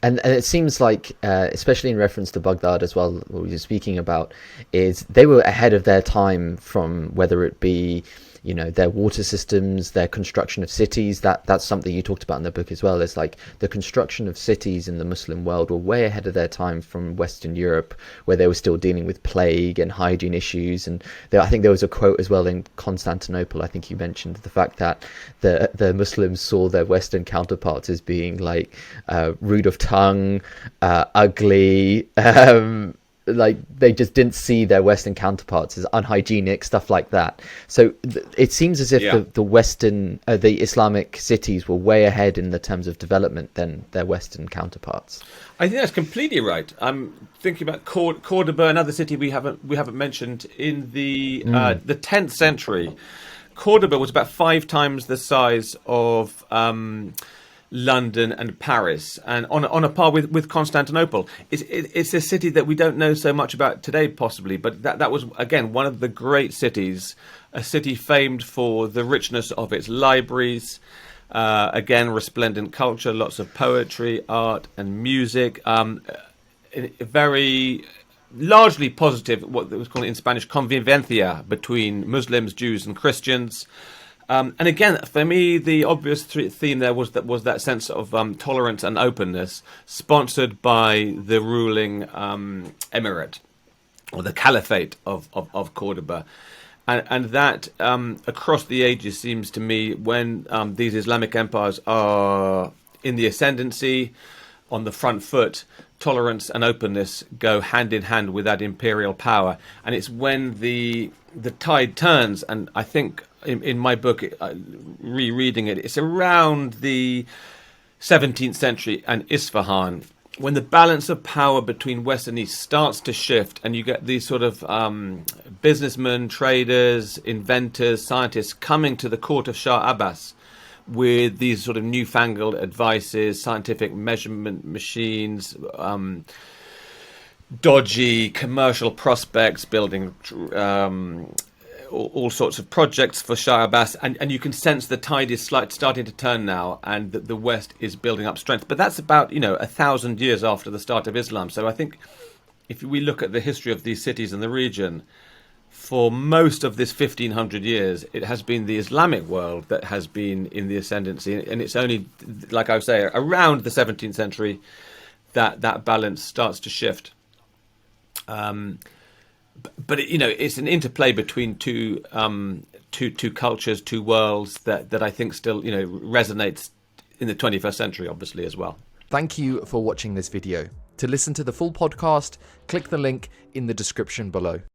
And it seems like, especially in reference to Baghdad as well, what we were speaking about, is they were ahead of their time from whether it be, you know, their water systems, their construction of cities. That's something you talked about in the book as well. It's like the construction of cities in the Muslim world were way ahead of their time from Western Europe, where they were still dealing with plague and hygiene issues. And I think there was a quote as well in Constantinople. I think you mentioned the fact that the Muslims saw their Western counterparts as being like rude of tongue, ugly. Like they just didn't see their Western counterparts as unhygienic, stuff like that. So it seems as if the Western, the Islamic cities were way ahead in the terms of development than their Western counterparts. I think that's completely right. I'm thinking about Cordoba, another city we haven't mentioned. In the 10th century, Cordoba was about 5 times the size of London and Paris, and on a par with Constantinople. It's a city that we don't know so much about today, possibly, but that was, again, one of the great cities, a city famed for the richness of its libraries, again, resplendent culture, lots of poetry, art and music, very largely positive, what was called in Spanish convivencia between Muslims, Jews and Christians. And again, for me, the obvious theme there was that sense of tolerance and openness, sponsored by the ruling emirate or the caliphate of Cordoba, and that across the ages seems to me, when these Islamic empires are in the ascendancy, on the front foot, tolerance and openness go hand in hand with that imperial power, and it's when the tide turns, and I think. In my book, rereading it, it's around the 17th century and Isfahan, when the balance of power between West and East starts to shift, and you get these sort of businessmen, traders, inventors, scientists coming to the court of Shah Abbas with these sort of newfangled advices, scientific measurement machines, dodgy commercial prospects, building all sorts of projects for Shah Abbas, and you can sense the tide is starting to turn now, and that the West is building up strength. But that's about 1,000 years after the start of Islam. So I think if we look at the history of these cities in the region, for most of this 1,500 years, it has been the Islamic world that has been in the ascendancy, and it's only, like I was saying, around the 17th century that balance starts to shift. But it's an interplay between two cultures, two worlds that I think still resonates in the 21st century, obviously, as well. Thank you for watching this video. To listen to the full podcast, click the link in the description below.